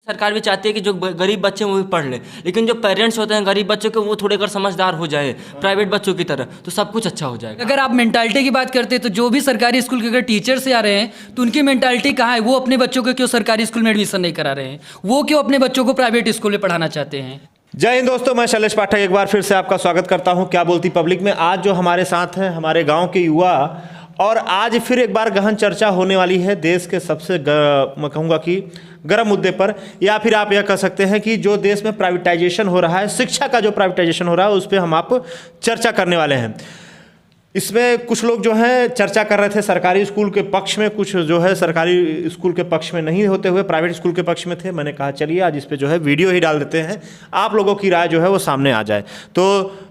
सरकार भी चाहती है कि जो गरीब बच्चे हैं वो भी पढ़ लें, लेकिन जो पेरेंट्स होते हैं गरीब बच्चों के वो थोड़े अगर समझदार हो जाए प्राइवेट बच्चों की तरह तो सब कुछ अच्छा हो जाएगा। अगर आप मेंटालिटी की बात करते हैं तो जो भी सरकारी स्कूल के अगर टीचर से आ रहे हैं तो उनकी मेंटालिटी कहाँ है? वो अपने बच्चों को क्यों सरकारी स्कूल में एडमिशन नहीं करा रहे हैं? वो क्यों अपने बच्चों को प्राइवेट स्कूल में पढ़ाना चाहते हैं? जय हिंद दोस्तों, मैं शैलेश पाठक एक बार फिर से आपका स्वागत करता हूं क्या बोलती पब्लिक में। आज जो हमारे साथ हैं हमारे गांव के युवा, और आज फिर एक बार गहन चर्चा होने वाली है देश के सबसे मैं कहूँगा कि गर्म मुद्दे पर, या फिर आप यह कह सकते हैं कि जो देश में प्राइवेटाइजेशन हो रहा है, शिक्षा का जो प्राइवेटाइजेशन हो रहा है उस पर हम आप चर्चा करने वाले हैं। इसमें कुछ लोग जो हैं चर्चा कर रहे थे सरकारी स्कूल के पक्ष में, कुछ जो है सरकारी स्कूल के पक्ष में नहीं होते हुए प्राइवेट स्कूल के पक्ष में थे। मैंने कहा चलिए आज इस पे जो है वीडियो ही डाल देते हैं, आप लोगों की राय जो है वो सामने आ जाए। तो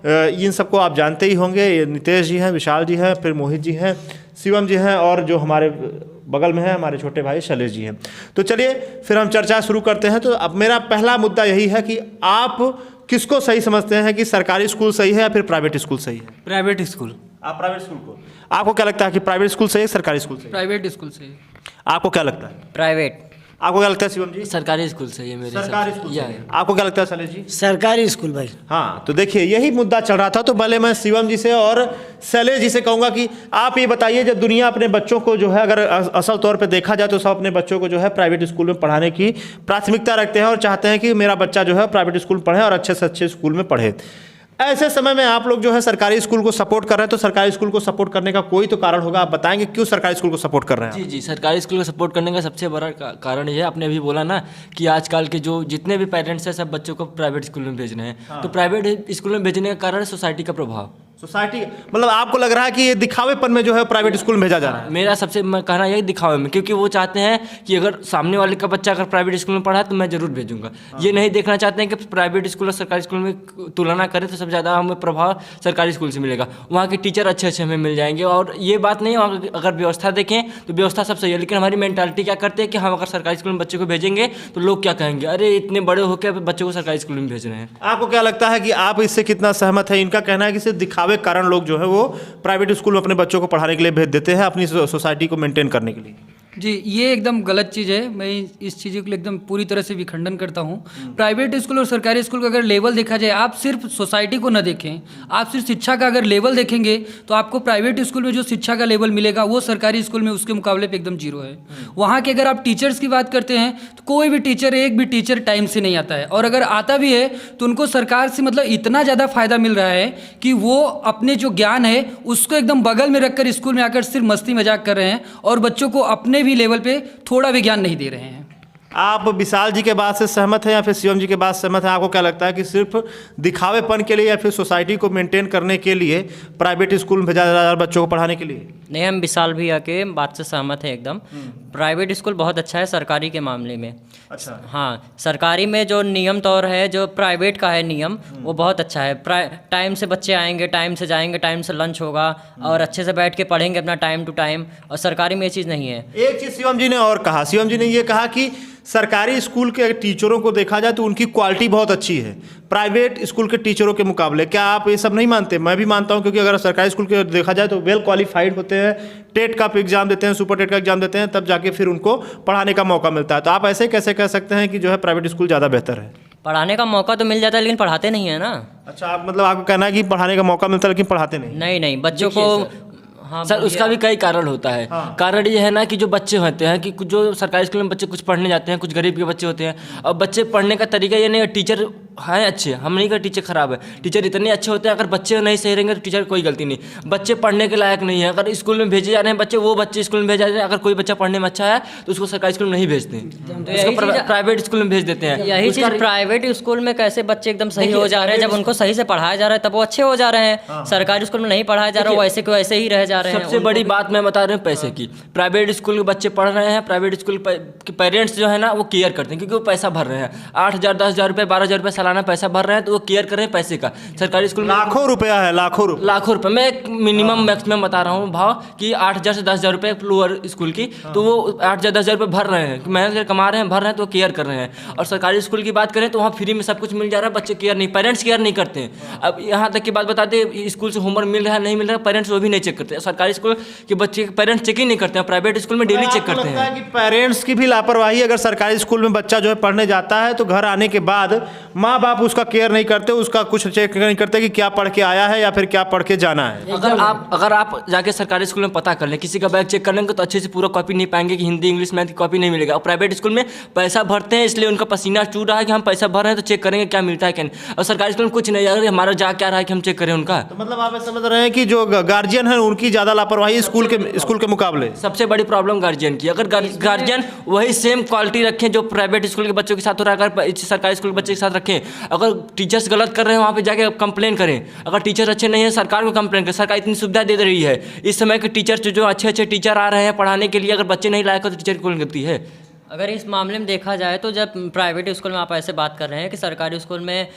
इन सबको आप जानते ही होंगे, नितेश जी हैं, विशाल जी हैं, फिर मोहित जी हैं, शिवम जी हैं, और जो हमारे बगल में है हमारे छोटे भाई शैलेश जी हैं। तो चलिए फिर हम चर्चा शुरू करते हैं। तो अब मेरा पहला मुद्दा यही है कि आप किसको सही समझते हैं कि सरकारी स्कूल सही है या फिर प्राइवेट स्कूल सही है? Private school. आप प्राइवेट स्कूल को, आपको क्या लगता है कि प्राइवेट स्कूल सही है सरकारी स्कूल सही है? प्राइवेट स्कूल से। आपको क्या लगता है? प्राइवेट। आपको क्या लगता है शिवम जी? सरकारी स्कूल सही है मेरे सरकारी स्कूल सही है। आपको क्या लगता है शैलेश जी? सरकारी स्कूल भाई। हाँ, तो देखिए यही मुद्दा चल रहा था। तो पहले मैं शिवम जी से और शैलेश जी से कहूँगा कि आप ये बताइए, जब दुनिया अपने बच्चों को जो है अगर असल तौर पे देखा जाए तो सब अपने बच्चों को जो है प्राइवेट स्कूल में पढ़ाने की प्राथमिकता रखते हैं और चाहते हैं कि मेरा बच्चा जो है प्राइवेट स्कूल पढ़े और अच्छे से अच्छे स्कूल में पढ़े। ऐसे समय में आप लोग जो है सरकारी स्कूल को सपोर्ट कर रहे हैं, तो सरकारी स्कूल को सपोर्ट करने का कोई तो कारण होगा, आप बताएंगे क्यों सरकारी स्कूल को सपोर्ट कर रहे हैं? जी, सरकारी स्कूल को सपोर्ट करने का सबसे बड़ा कारण ये है, आपने अभी बोला ना कि आजकल के जो जितने भी पेरेंट्स हैं सब बच्चों को प्राइवेट स्कूल में भेज रहे हैं। हाँ। तो प्राइवेट स्कूल में भेजने का कारण है सोसाइटी का प्रभाव। सोसाइटी मतलब आपको लग रहा है कि ये दिखावेपन में जो है प्राइवेट स्कूल में भेजा जा रहा है? मेरा सबसे कहना यही दिखावे में, क्योंकि वो चाहते हैं कि अगर सामने वाले का बच्चा अगर प्राइवेट स्कूल में पढ़ा तो मैं जरूर भेजूंगा। ये नहीं देखना चाहते हैं कि प्राइवेट स्कूल और सरकारी स्कूल में तुलना करें तो सबसे ज़्यादा हमें प्रभाव सरकारी स्कूल से मिलेगा। वहाँ के टीचर अच्छे अच्छे हमें मिल जाएंगे, और ये बात नहीं, वहाँ अगर व्यवस्था देखें तो व्यवस्था सब सही है, लेकिन हमारी मेंटालिटी क्या करते हैं कि हम अगर सरकारी स्कूल में बच्चे को भेजेंगे तो लोग क्या कहेंगे, अरे इतने बड़े होकर बच्चों को सरकारी स्कूल में भेज रहे हैं। आपको क्या लगता है कि आप इससे कितना सहमत है? इनका कहना है कि सिर्फ दिखावे कारण लोग जो है वो प्राइवेट स्कूल में अपने बच्चों को पढ़ाने के लिए भेज देते हैं, अपनी सोसाइटी को मेंटेन करने के लिए। जी, ये एकदम गलत चीज़ है। मैं इस चीज़ के लिए एकदम पूरी तरह से विखंडन करता हूँ। प्राइवेट स्कूल और सरकारी स्कूल का अगर लेवल देखा जाए, आप सिर्फ सोसाइटी को न देखें, आप सिर्फ शिक्षा का अगर लेवल देखेंगे तो आपको प्राइवेट स्कूल में जो शिक्षा का लेवल मिलेगा वो सरकारी स्कूल में उसके मुकाबले पे एकदम जीरो है। वहाँ के अगर आप टीचर्स की बात करते हैं तो कोई भी टीचर, एक भी टीचर टाइम से नहीं आता है, और अगर आता भी है तो उनको सरकार से मतलब इतना ज़्यादा फायदा मिल रहा है कि वो अपने जो ज्ञान है उसको एकदम बगल में रखकर स्कूल में आकर सिर्फ मस्ती मजाक कर रहे हैं और बच्चों को अपने भी लेवल पे थोड़ा भी ज्ञान नहीं दे रहे हैं। आप विशाल जी के बात से सहमत हैं या फिर शिवम जी के बात सहमत हैं? आपको क्या लगता है कि सिर्फ दिखावेपन के लिए या फिर सोसाइटी को मेंटेन करने के लिए प्राइवेट स्कूल में भेजा जा रहा है बच्चों को पढ़ाने के लिए? नहीं, हम विशाल भैया के बात से सहमत हैं एकदम। प्राइवेट स्कूल बहुत अच्छा है सरकारी के मामले में। अच्छा। हाँ, सरकारी में जो नियम तौर है, जो प्राइवेट का है नियम, वो बहुत अच्छा है। टाइम से बच्चे आएंगे, टाइम से जाएंगे, टाइम से लंच होगा और अच्छे से बैठ के पढ़ेंगे अपना टाइम टू टाइम, और सरकारी में ये चीज़ नहीं है। एक चीज़ शिवम जी ने और कहा, शिवम जी ने ये कहा कि सरकारी स्कूल के टीचरों को देखा जाए तो उनकी क्वालिटी बहुत अच्छी है प्राइवेट स्कूल के टीचरों के मुकाबले। क्या आप ये सब नहीं मानते? मैं भी मानता हूँ, क्योंकि अगर सरकारी स्कूल के देखा जाए तो वेल क्वालिफाइड होते हैं, टेट का एग्जाम देते हैं, सुपर टेट का एग्जाम देते हैं, तब जाके फिर उनको पढ़ाने का मौका मिलता है। तो आप ऐसे कैसे कह सकते हैं कि जो है प्राइवेट स्कूल ज़्यादा बेहतर है? पढ़ाने का मौका तो मिल जाता है लेकिन पढ़ाते नहीं है ना। अच्छा, आप मतलब आपको कहना है कि पढ़ाने का मौका मिलता है लेकिन पढ़ाते नहीं? नहीं, बच्चों को। हाँ सर, उसका भी कई कारण होता है। हाँ। कारण ये है ना कि जो बच्चे होते हैं कि कुछ जो सरकारी स्कूल में बच्चे कुछ पढ़ने जाते हैं, कुछ गरीब के बच्चे होते हैं, और बच्चे पढ़ने का तरीका ये नहीं, टीचर हैं अच्छे, हम नहीं कहते टीचर खराब है, टीचर इतने अच्छे होते हैं, अगर बच्चे नहीं सही रहेंगे तो टीचर कोई गलती नहीं। बच्चे पढ़ने के लायक नहीं है, अगर स्कूल में भेजे जा रहे हैं बच्चे, वो बच्चे स्कूल में भेजा जा रहे हैं, अगर कोई बच्चा पढ़ने में अच्छा है तो उसको सरकारी स्कूल में नहीं भेजते, प्राइवेट स्कूल में भेज देते हैं। यही चीज़ प्राइवेट स्कूल में कैसे बच्चे एकदम सही हो जा रहे हैं, जब उनको सही से पढ़ाया जा रहा है तब वो अच्छे हो जा रहे हैं। सरकारी स्कूल में नहीं पढ़ाया जा रहा, वो ऐसे को ऐसे ही रह जा रहे हैं। सबसे बड़ी बात मैं बता रहा हूँ पैसे की। प्राइवेट स्कूल के बच्चे पढ़ रहे हैं, प्राइवेट स्कूल के पेरेंट्स जो है ना वो केयर करते हैं, क्योंकि वो पैसा भर रहे हैं। 8,000, 10,000 रुपये, 12,000 रुपये सालाना सालाना पैसा भर रहे हैं तो वो केयर कर रहे हैं पैसे का। सरकारी स्कूल में लाखों रुपया है, लाखों रुपये। लाखों रुपए, मैं एक मिनिमम मैक्सिमम बता रहा हूँ भाव कि 8,000 से 10,000 रुपये लोअर स्कूल की, तो वो 8,000 10,000 रुपये भर रहे हैं, मेहनत करके कमा रहे हैं, भर रहे हैं तो केयर कर रहे हैं। और सरकारी स्कूल की बात करें तो वहाँ फ्री में सब कुछ मिल जा रहा है, बच्चे केयर नहीं, पेरेंट्स केयर नहीं करते हैं। अब यहाँ तक की बात बताते हैं, स्कूल से होमवर्क मिल रहा है नहीं मिल रहा है, पेरेंट्स वो भी नहीं चेक करते। सरकारी स्कूल के बच्चे के पेरेंट्स चेक ही नहीं करते हैं, प्राइवेट स्कूल में डेली चेक आपको करते लगता हैं। है कि पेरेंट्स की भी लापरवाही, अगर सरकारी स्कूल में बच्चा जो है पढ़ने जाता है तो घर आने के बाद माँ बाप उसका केयर नहीं करते, उसका कुछ चेक नहीं करते कि क्या पढ़ के आया है या फिर क्या पढ़ के जाना है। अगर आप जाके सरकारी स्कूल में पता कर लें, किसी का बैग चेक कर लेंगे तो अच्छे से पूरा कॉपी नहीं पाएंगे कि हिंदी इंग्लिश मैथ की कॉपी नहीं मिलेगा। और प्राइवेट स्कूल में पैसा भरते हैं इसलिए उनका पसीना चूर रहा है कि हम पैसा भर रहे हैं तो चेक करेंगे क्या मिलता है क्या नहीं। और सरकारी स्कूल में कुछ नहीं, अगर हमारा जा क्या रहा है कि हम चेक करें उनका। तो मतलब आप समझ रहे हैं कि जो गार्जियन है उनकी ज़्यादा लापरवाही स्कूल के मुकाबले। सबसे बड़ी प्रॉब्लम गार्जियन की। अगर गार्जियन वही सेम क्वालिटी रखें जो प्राइवेट स्कूल के बच्चों के साथ हो रहा है, अगर सरकारी स्कूल के बच्चे के साथ रखें। अगर टीचर्स गलत कर रहे हैं वहाँ पे जाके कंप्लेन करें, अगर टीचर अच्छे नहीं है सरकार को कंप्लेन करें। सरकार इतनी सुविधा दे रही है, इस समय के टीचर जो अच्छे अच्छे टीचर आ रहे हैं पढ़ाने के लिए, अगर बच्चे नहीं लायक हो तो टीचर कौन करती है। अगर इस मामले में देखा जाए तो जब प्राइवेट स्कूल में आप ऐसे बात कर रहे हैं कि सरकारी स्कूल में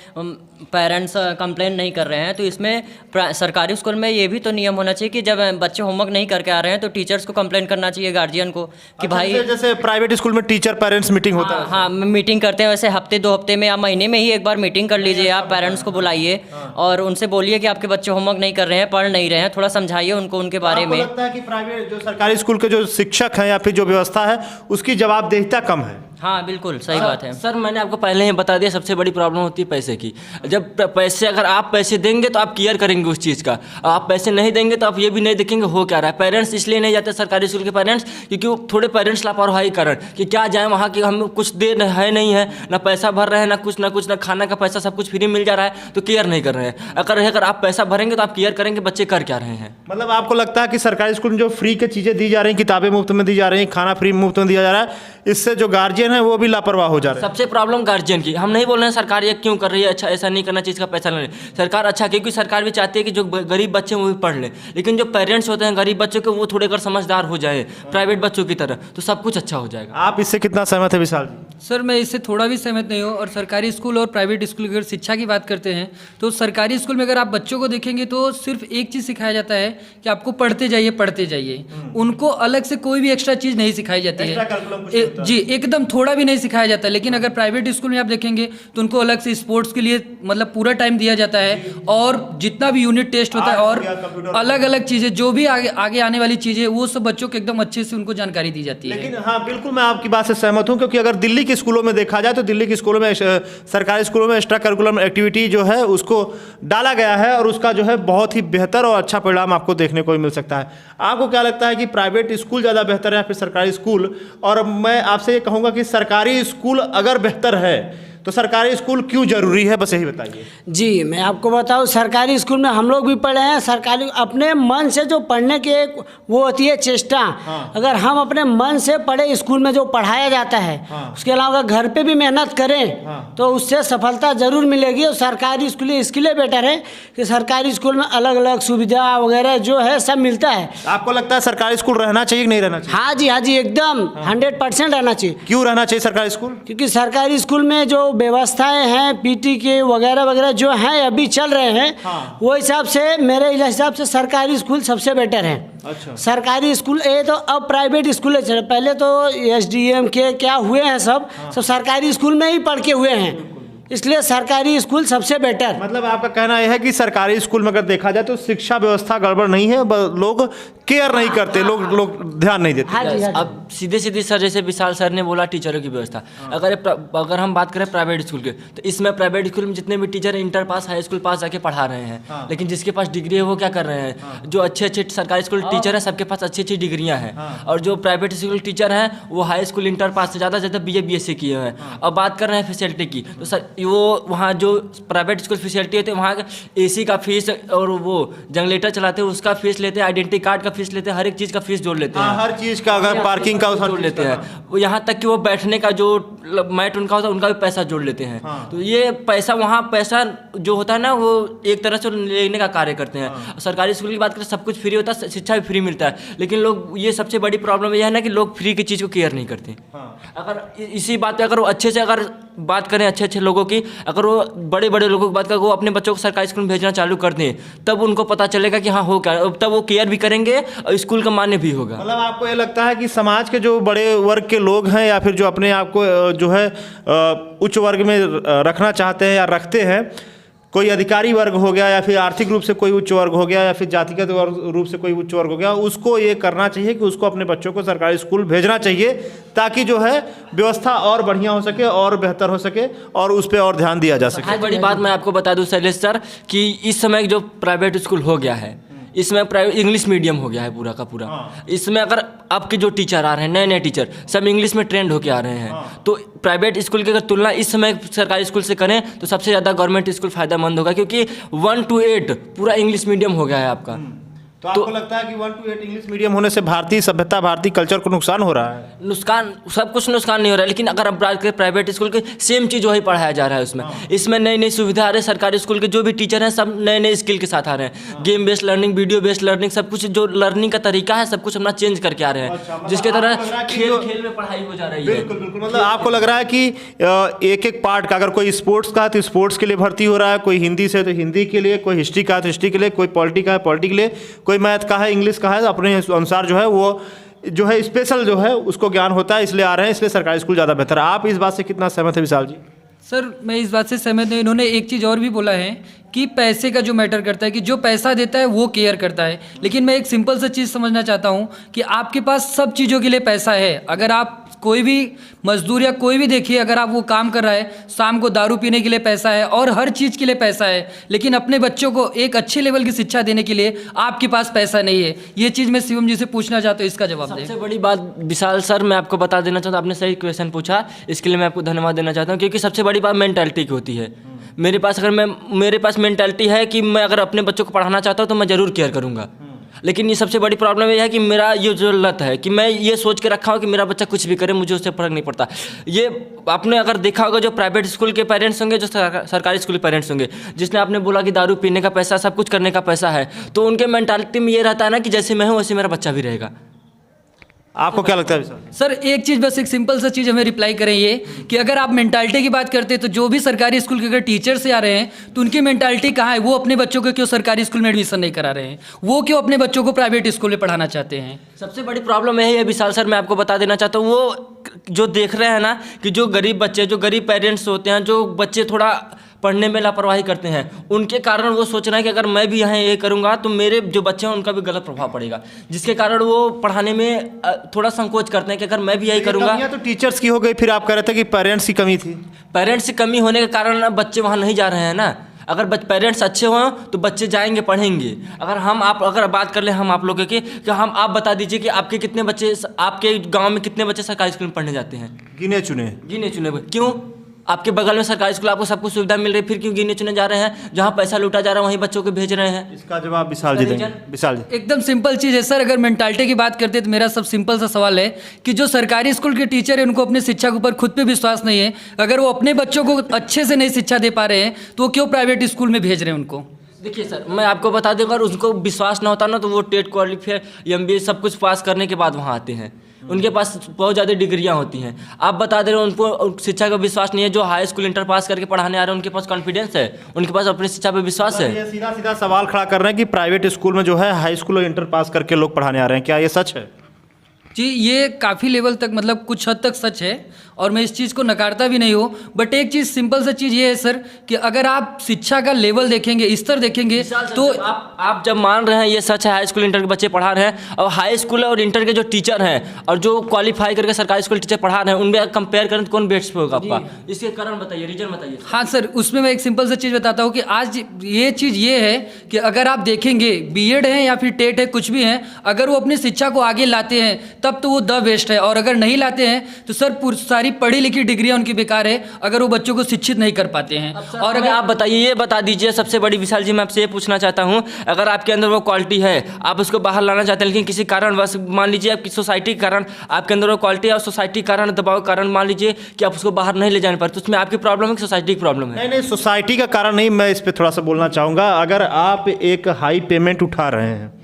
पेरेंट्स कंप्लेन नहीं कर रहे हैं, तो इसमें सरकारी स्कूल में ये भी तो नियम होना चाहिए कि जब बच्चे होमवर्क नहीं करके आ रहे हैं तो टीचर्स को कंप्लेन करना चाहिए, गार्जियन को, कि भाई जैसे प्राइवेट स्कूल में टीचर पेरेंट्स मीटिंग होता है। हाँ, मीटिंग करते हैं, वैसे हफ्ते 2 हफ्ते में या महीने में ही एक बार मीटिंग कर लीजिए आप, पेरेंट्स को बुलाइए और उनसे बोलिए कि आपके बच्चे होमवर्क नहीं कर रहे हैं, पढ़ नहीं रहे हैं, थोड़ा समझाइए उनको उनके बारे आपको में। लगता है कि प्राइवेट जो सरकारी स्कूल के जो शिक्षक हैं या फिर जो व्यवस्था है उसकी जवाबदेहिता कम है। हाँ बिल्कुल सही बात है सर, मैंने आपको पहले ही बता दिया, सबसे बड़ी प्रॉब्लम होती है पैसे की। जब पैसे, अगर आप पैसे देंगे तो आप केयर करेंगे उस चीज़ का, आप पैसे नहीं देंगे तो आप ये भी नहीं देखेंगे हो क्या रहा है। पेरेंट्स इसलिए नहीं जाते सरकारी स्कूल के पेरेंट्स क्योंकि वो थोड़े पेरेंट्स लापरवाही कारण कि क्या जाए वहाँ की, हम कुछ दे है नहीं है, ना पैसा भर रहे हैं, ना कुछ ना खाना का पैसा, सब कुछ फ्री मिल जा रहा है तो केयर नहीं कर रहे हैं। अगर आप पैसा भरेंगे तो आप केयर करेंगे बच्चे कर क्या रहे हैं। मतलब आपको लगता है कि सरकारी स्कूल में जो फ्री की चीज़ें दी जा रही हैं, किताबें मुफ्त में दी जा रही हैं, खाना फ्री मुफ्त में दिया जा रहा है, इससे जो गार्जियन है वो भी लापरवाह हो जा रहे हैं। सबसे प्रॉब्लम गार्जियन की। हम नहीं बोल रहे हैं सरकार ये क्यों कर रही है, अच्छा ऐसा नहीं करना चाहिए, इसका पैसा लेने। सरकार अच्छा, क्योंकि सरकार भी चाहती है कि जो गरीब बच्चे हैं वो भी पढ़ लें, लेकिन जो पेरेंट्स होते हैं गरीब बच्चों के वो थोड़े अगर समझदार हो जाए प्राइवेट बच्चों की तरह तो सब कुछ अच्छा हो जाएगा। आप इससे कितना सहमत है विशाल जी? सर, मैं इससे थोड़ा भी सहमत नहीं हूँ। और सरकारी स्कूल और प्राइवेट स्कूल की अगर शिक्षा की बात करते हैं तो सरकारी स्कूल में अगर आप बच्चों को देखेंगे तो सिर्फ एक चीज़ सिखाया जाता है कि आपको पढ़ते जाइए। उनको अलग से कोई भी एक्स्ट्रा चीज़ नहीं सिखाई जाती है। जी, एकदम थोड़ा भी नहीं सिखाया जाता। लेकिन अगर प्राइवेट स्कूल में आप देखेंगे तो उनको अलग से स्पोर्ट्स के लिए मतलब पूरा टाइम दिया जाता है, और जितना भी यूनिट टेस्ट होता है और अलग अलग चीज़ें जो भी आगे आने वाली चीज़ें वो सब बच्चों को एकदम अच्छे से उनको जानकारी दी जाती है। लेकिन हाँ, बिल्कुल मैं आपकी बात से सहमत हूँ, क्योंकि अगर दिल्ली के स्कूलों में देखा जाए तो दिल्ली के स्कूलों में, सरकारी स्कूलों में एक्स्ट्रा करिकुलम एक्टिविटी जो है उसको डाला गया है और उसका जो है बहुत ही बेहतर और अच्छा परिणाम आपको देखने को मिल सकता है। आपको क्या लगता है कि प्राइवेट स्कूल ज़्यादा बेहतर है या फिर सरकारी स्कूल? और मैं आपसे ये कहूँगा कि सरकारी स्कूल अगर बेहतर है तो सरकारी स्कूल क्यों जरूरी है, बस यही बताइए। जी, मैं आपको बताऊं, सरकारी स्कूल में हम लोग भी पढ़े हैं। सरकारी अपने मन से जो पढ़ने की एक वो होती है चेष्टा। अगर हम अपने मन से पढ़े, स्कूल में जो पढ़ाया जाता है उसके अलावा घर पे भी मेहनत करें तो उससे सफलता जरूर मिलेगी। और सरकारी स्कूल इसके लिए बेटर है कि सरकारी स्कूल में अलग अलग सुविधा वगैरह जो है सब मिलता है। आपको लगता है सरकारी स्कूल रहना चाहिए कि नहीं रहना चाहिए? हाँ जी, एकदम 100% रहना चाहिए। क्यों रहना चाहिए सरकारी स्कूल? क्योंकि सरकारी स्कूल में जो व्यवस्थाएं हैं, पीटी के वगैरह जो हैं अभी चल रहे हैं, वो हिसाब से मेरे हिसाब से सरकारी स्कूल सबसे बेटर है। अच्छा। सरकारी स्कूल ये तो अब प्राइवेट स्कूल चल, पहले तो एसडीएम के क्या हुए हैं सब सरकारी स्कूल में ही पढ़ के हुए हैं, इसलिए सरकारी स्कूल सबसे बेटर। मतलब आपका कहना यह है कि सरकारी स्कूल में अगर देखा जाए तो शिक्षा व्यवस्था गड़बड़ नहीं है, लोग केयर नहीं करते, लोग ध्यान नहीं देते। हाँ जी। अब सीधे सर, जैसे विशाल सर ने बोला टीचरों की व्यवस्था, अगर हम बात करें प्राइवेट स्कूल के तो इसमें प्राइवेट स्कूल में जितने भी teacher inter pass high school pass जाके पढ़ा रहे हैं, लेकिन जिसके पास डिग्री है वो क्या कर रहे हैं, जो अच्छे सरकारी स्कूल टीचर है सबके पास अच्छी डिग्रियां हैं, और जो प्राइवेट स्कूल टीचर हैं वो हाई स्कूल इंटर पास से ज़्यादा BA BSc किए हैं। अब बात कर रहे हैं फैसिलिटी की, तो सर वो वहाँ जो प्राइवेट स्कूल फैसिलिटी होती है वहाँ AC का फीस और वो जनरेटर चलाते हैं उसका फीस लेते हैं, आइडेंटिटी कार्ड का फीस लेते हैं, हर एक चीज़ का फीस जोड़ लेते हैं। हर चीज़ का, अगर पार्किंग का जोड़ लेते हैं, वो यहाँ तक कि वो बैठने का जो मैट उनका होता है उनका भी पैसा जोड़ लेते हैं। तो ये पैसा वहाँ पैसा जो होता है ना वो एक तरह से लेने का कार्य करते हैं। सरकारी स्कूल की बात करें सब कुछ फ्री होता है, शिक्षा भी फ्री मिलता है, लेकिन लोग, ये सबसे बड़ी प्रॉब्लम यह है ना कि लोग फ्री की चीज़ को केयर नहीं करते। अगर इसी बात पे अगर वो अच्छे से अगर बात करें अच्छे अच्छे लोगों की, अगर वो बड़े बड़े लोगों की बात करें, वो अपने बच्चों को सरकारी स्कूल में भेजना चालू कर दें, तब उनको पता चलेगा कि हाँ हो क्या, तब वो केयर भी करेंगे और स्कूल का मान्य भी होगा। मतलब आपको ये लगता है कि समाज के जो बड़े वर्ग के लोग हैं या फिर जो अपने आप को जो है उच्च वर्ग में रखना चाहते हैं या रखते हैं, कोई अधिकारी वर्ग हो गया या फिर आर्थिक रूप से कोई उच्च वर्ग हो गया या फिर जातिगत रूप से कोई उच्च वर्ग हो गया, उसको ये करना चाहिए कि उसको अपने बच्चों को सरकारी स्कूल भेजना चाहिए ताकि जो है व्यवस्था और बढ़िया हो सके और बेहतर हो सके और उस पर और ध्यान दिया जा सके। सबसे बड़ी बात मैं आपको बता दूं शैलेश सर कि इस समय जो प्राइवेट स्कूल हो गया है, इसमें प्राइवेट इंग्लिश मीडियम हो गया है पूरा का पूरा। इसमें अगर आपके जो टीचर आ रहे हैं, नए नए टीचर सब इंग्लिश में ट्रेंड होके आ रहे हैं, तो प्राइवेट स्कूल की अगर तुलना इस समय सरकारी स्कूल से करें तो सबसे ज़्यादा गवर्नमेंट स्कूल फ़ायदेमंद होगा, क्योंकि 1 to 8 पूरा इंग्लिश मीडियम हो गया है आपका। तो आपको लगता है कि 1 to 8 इंग्लिश मीडियम होने से भारतीय सभ्यता, भारतीय कल्चर को नुकसान हो रहा है? नुकसान, सब कुछ नुकसान नहीं हो रहा है, लेकिन अगर आप बात करें प्राइवेट स्कूल के, सेम चीज़ वही पढ़ाया जा रहा है उसमें। इसमें नई नई सुविधा आ रही है, सरकारी स्कूल के जो भी टीचर हैं सब नए नए स्किल के साथ आ रहे हैं, game based learning, video based learning, सब कुछ जो लर्निंग का तरीका है सब कुछ अपना चेंज करके आ रहे हैं, जिसके तरह खेल खेल में पढ़ाई हो जा रही है। बिल्कुल बिल्कुल। मतलब आपको लग रहा है कि एक एक पार्ट का, अगर कोई स्पोर्ट्स का है तो स्पोर्ट्स के लिए भर्ती हो रहा है, कोई हिंदी से तो हिंदी के लिए, कोई हिस्ट्री का है तो हिस्ट्री के लिए, कोई पॉलिटी का है पॉलिटी के लिए, कोई मैथ का है, इंग्लिश का है, अपने अनुसार जो है वो जो है स्पेशल जो है उसको ज्ञान होता है, इसलिए आ रहे हैं, इसलिए सरकारी स्कूल ज़्यादा बेहतर है। आप इस बात से कितना सहमत है विशाल जी? सर मैं इस बात से सहमत हूँ। इन्होंने एक चीज़ और भी बोला है कि पैसे का जो मैटर करता है, कि जो पैसा देता है वो केयर करता है, लेकिन मैं एक सिंपल सा चीज़ समझना चाहता हूँ कि आपके पास सब चीज़ों के लिए पैसा है। अगर आप कोई भी मजदूर या कोई भी देखिए, अगर आप वो काम कर रहा है, शाम को दारू पीने के लिए पैसा है और हर चीज़ के लिए पैसा है, लेकिन अपने बच्चों को एक अच्छे लेवल की शिक्षा देने के लिए आपके पास पैसा नहीं है। ये चीज़ मैं शिवम जी से पूछना चाहता हूँ, इसका जवाब दें। सबसे बड़ी बात विशाल सर, मैं आपको बता देना चाहता हूँ, आपने सही क्वेश्चन पूछा, इसके लिए मैं आपको धन्यवाद देना चाहता हूँ, क्योंकि सबसे बड़ी बात मेंटालिटी की होती है। मेरे पास मेंटालिटी है कि मैं अगर अपने बच्चों को पढ़ाना चाहता हूँ तो मैं ज़रूर केयर करूँगा, लेकिन ये सबसे बड़ी प्रॉब्लम ये है कि मेरा ये जो लत है कि मैं ये सोच के रखा हूँ कि मेरा बच्चा कुछ भी करे, मुझे उससे फर्क नहीं पड़ता। ये आपने अगर देखा होगा, जो प्राइवेट स्कूल के पेरेंट्स होंगे, जो सरकारी स्कूल के पेरेंट्स होंगे, जिसने आपने बोला कि दारू पीने का पैसा, सब कुछ करने का पैसा है, तो उनके मेंटालिटी में ये रहता है ना कि जैसे मैं हूँ वैसे मेरा बच्चा भी रहेगा। आपको क्या लगता है विशाल? सर एक चीज़, बस एक सिंपल सा चीज़ हमें रिप्लाई करें ये कि अगर आप मेंटालिटी की बात करते हैं तो जो भी सरकारी स्कूल के अगर टीचर से आ रहे हैं तो उनकी मेंटालिटी कहाँ है? वो अपने बच्चों को क्यों सरकारी स्कूल में एडमिशन नहीं करा रहे हैं? वो क्यों अपने बच्चों को प्राइवेट स्कूल में पढ़ाना चाहते हैं? सबसे बड़ी प्रॉब्लम यही है विशाल सर, मैं आपको बता देना चाहता हूँ, वो जो देख रहे हैं ना कि जो गरीब बच्चे, जो गरीब पेरेंट्स होते हैं, जो बच्चे थोड़ा पढ़ने में लापरवाही करते हैं, उनके कारण वो सोच रहे हैं कि अगर मैं भी यहाँ ये करूँगा तो मेरे जो बच्चे हैं उनका भी गलत प्रभाव पड़ेगा, जिसके कारण वो पढ़ाने में थोड़ा संकोच करते हैं कि अगर मैं भी यही करूँगा। तो टीचर्स की हो गई, फिर आप कह रहे थे कि पेरेंट्स की कमी थी। पेरेंट्स की कमी होने के कारण बच्चे वहाँ नहीं जा रहे हैं ना। अगर पेरेंट्स अच्छे हों तो बच्चे जाएंगे, पढ़ेंगे। अगर बात कर लें हम आप लोगों की, कि आप बता दीजिए कि आपके कितने बच्चे, आपके गांव में कितने बच्चे सरकारी स्कूल में पढ़ने जाते हैं? गिने चुने। क्यों? आपके बगल में सरकारी स्कूल, आपको सब कुछ सुविधा मिल रही है, फिर क्यों गिने चुने जा रहे हैं? जहाँ पैसा लूटा जा रहा है वहीं बच्चों को भेज रहे हैं। इसका जवाब विशाल जी देंगे। विशाल जी, एकदम सिंपल चीज़ है सर। अगर मेंटालिटी की बात करते हैं तो मेरा सब सिंपल सा सवाल है कि जो सरकारी स्कूल के टीचर है उनको अपनी शिक्षा के ऊपर खुद पे विश्वास नहीं है। अगर वो अपने बच्चों को अच्छे से नहीं शिक्षा दे पा रहे हैं तो वो क्यों प्राइवेट स्कूल में भेज रहे हैं उनको? देखिए सर, मैं आपको बता दूं, अगर उसको विश्वास ना होता ना तो वो टेट क्वालिफाई, MBA सब कुछ पास करने के बाद वहाँ आते हैं। उनके पास बहुत ज़्यादा डिग्रियाँ होती हैं। आप बता दे रहे हो उनको शिक्षा का विश्वास नहीं है। जो हाई स्कूल इंटर पास करके पढ़ाने आ रहे हैं उनके पास कॉन्फिडेंस है, उनके पास अपनी शिक्षा पे विश्वास है। ये सीधा सीधा सवाल खड़ा कर रहे हैं कि प्राइवेट स्कूल में जो है हाई स्कूल और इंटर पास करके लोग पढ़ाने आ रहे हैं, क्या ये सच है? जी, ये काफ़ी लेवल तक, मतलब कुछ हद तक सच है और मैं इस चीज़ को नकारता भी नहीं हूँ। बट एक चीज़, सिंपल सा चीज़ ये है सर कि अगर आप शिक्षा का लेवल देखेंगे, स्तर देखेंगे तो आप जब मान रहे हैं ये सच है, हाई स्कूल इंटर के बच्चे पढ़ा रहे हैं, और हाई स्कूल और इंटर के जो टीचर हैं और जो क्वालिफाई करके सरकारी स्कूल टीचर पढ़ा रहे हैं, उनमें कंपेयर करें तो कौन बेस्ट होगा आपका? इसके कारण बताइए, रीजन बताइए। हाँ सर, उसमें मैं एक सिंपल सा चीज़ बताता हूँ कि आज ये चीज़ ये है कि अगर आप देखेंगे बीएड है या फिर टेट है, कुछ भी है, अगर वो अपनी शिक्षा को आगे लाते हैं तब तो वो द बेस्ट है, और अगर नहीं लाते हैं तो सर सारी पढ़ी लिखी डिग्रियां उनकी बेकार है अगर वो बच्चों को शिक्षित नहीं कर पाते हैं। और अगर आप बताइए, ये बता दीजिए सबसे बड़ी विशाल जी, मैं आपसे ये पूछना चाहता हूँ, अगर आपके अंदर वो क्वालिटी है, आप उसको बाहर लाना चाहते हैं, लेकिन किसी कारण बस मान लीजिए आपकी सोसाइटी के कारण आपके अंदर वो क्वालिटी है और सोसाइटी के कारण, दबाव के कारण मान लीजिए कि आप उसको बाहर नहीं ले जाने पर, तो उसमें आपकी प्रॉब्लम है कि सोसाइटी की प्रॉब्लम है? नहीं, सोसाइटी का कारण नहीं, मैं इस पर थोड़ा सा बोलना चाहूँगा। अगर आप एक हाई पेमेंट उठा रहे हैं,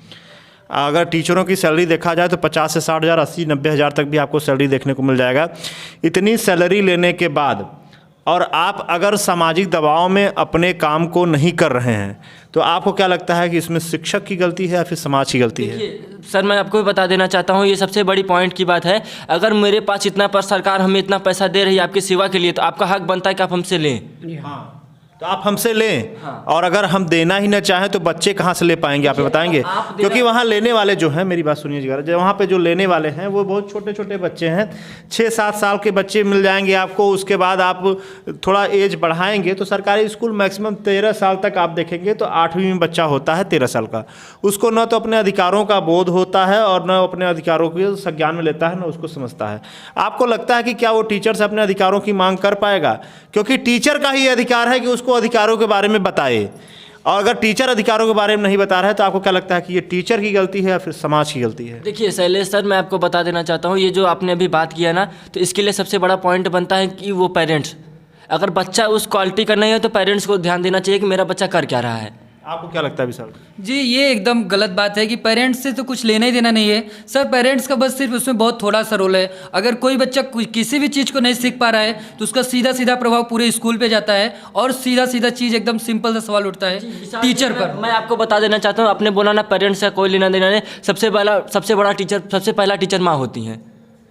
अगर टीचरों की सैलरी देखा जाए तो 50 से 60 हज़ार, 80-90 हज़ार तक भी आपको सैलरी देखने को मिल जाएगा। इतनी सैलरी लेने के बाद और आप अगर सामाजिक दबाव में अपने काम को नहीं कर रहे हैं तो आपको क्या लगता है कि इसमें शिक्षक की गलती है या फिर समाज की गलती है? सर मैं आपको भी बता देना चाहता हूँ, ये सबसे बड़ी पॉइंट की बात है। अगर मेरे पास इतना पर सरकार हमें इतना पैसा दे रही है आपकी सेवा के लिए, तो आपका हक बनता है कि आप हमसे लें। हाँ, तो आप हमसे लें। और अगर हम देना ही ना चाहें तो बच्चे कहाँ से ले पाएंगे, आप बताएंगे? क्योंकि वहाँ लेने वाले जो हैं, मेरी बात सुनिए जरा, वहाँ पे जो लेने वाले हैं वो बहुत छोटे छोटे बच्चे हैं, 6-7 साल के बच्चे मिल जाएंगे आपको। उसके बाद आप थोड़ा एज बढ़ाएंगे तो सरकारी स्कूल मैक्सिमम 13 साल तक आप देखेंगे तो 8वीं में बच्चा होता है 13 साल का। उसको न तो अपने अधिकारों का बोध होता है और न अपने अधिकारों को संज्ञान में लेता है, न उसको समझता है। आपको लगता है कि क्या वो टीचर से अपने अधिकारों की मांग कर पाएगा? क्योंकि टीचर का ही अधिकार है कि उसको अधिकारों के बारे में बताए, और अगर टीचर अधिकारों के बारे में नहीं बता रहा है तो आपको क्या लगता है कि ये टीचर की गलती है या फिर समाज की गलती है? देखिए शैलेश सर, मैं आपको बता देना चाहता हूँ, ये जो आपने अभी बात किया ना, तो इसके लिए सबसे बड़ा पॉइंट बनता है कि वो पेरेंट्स, अगर बच्चा उस क्वालिटी का नहीं है तो पेरेंट्स को ध्यान देना चाहिए कि मेरा बच्चा कर क्या रहा है। आपको क्या लगता है विशाल? जी, ये एकदम गलत बात है कि पेरेंट्स से तो कुछ लेना ही देना नहीं है सर। पेरेंट्स का बस सिर्फ उसमें बहुत थोड़ा सा रोल है। अगर कोई बच्चा किसी भी चीज़ को नहीं सीख पा रहा है तो उसका सीधा सीधा प्रभाव पूरे स्कूल पे जाता है, और सीधा सीधा चीज़ एकदम सिंपल सा सवाल उठता है टीचर पर। मैं आपको बता देना चाहता हूँ, आपने बोला ना पेरेंट्स का कोई लेना देना नहीं, सबसे पहला टीचर माँ होती हैं।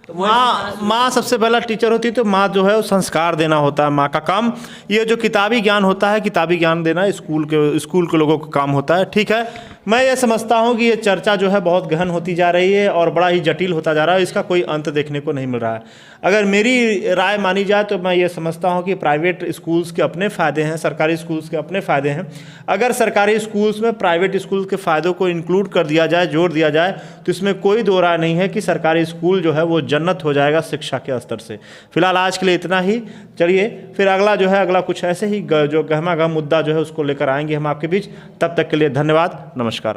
तो माँ सबसे पहला टीचर होती है, तो माँ जो है वो संस्कार देना होता है, माँ का काम। ये जो किताबी ज्ञान होता है, किताबी ज्ञान देना स्कूल के लोगों का काम होता है। ठीक है, मैं ये समझता हूँ कि ये चर्चा जो है बहुत गहन होती जा रही है और बड़ा ही जटिल होता जा रहा है, इसका कोई अंत देखने को नहीं मिल रहा है। अगर मेरी राय मानी जाए तो मैं ये समझता हूँ कि प्राइवेट स्कूल्स के अपने फ़ायदे हैं, सरकारी स्कूल्स के अपने फ़ायदे हैं। अगर सरकारी स्कूल्स में प्राइवेट स्कूल्स के फ़ायदों को इंक्लूड कर दिया जाए, जोड़ दिया जाए, तो इसमें कोई दो राय नहीं है कि सरकारी स्कूल जो है वो जन्नत हो जाएगा शिक्षा के स्तर से। फिलहाल आज के लिए इतना ही। चलिए फिर अगला कुछ ऐसे ही जो गहमा गहम मुद्दा जो है उसको लेकर आएंगे हम आपके बीच। तब तक के लिए धन्यवाद, नमस्कार।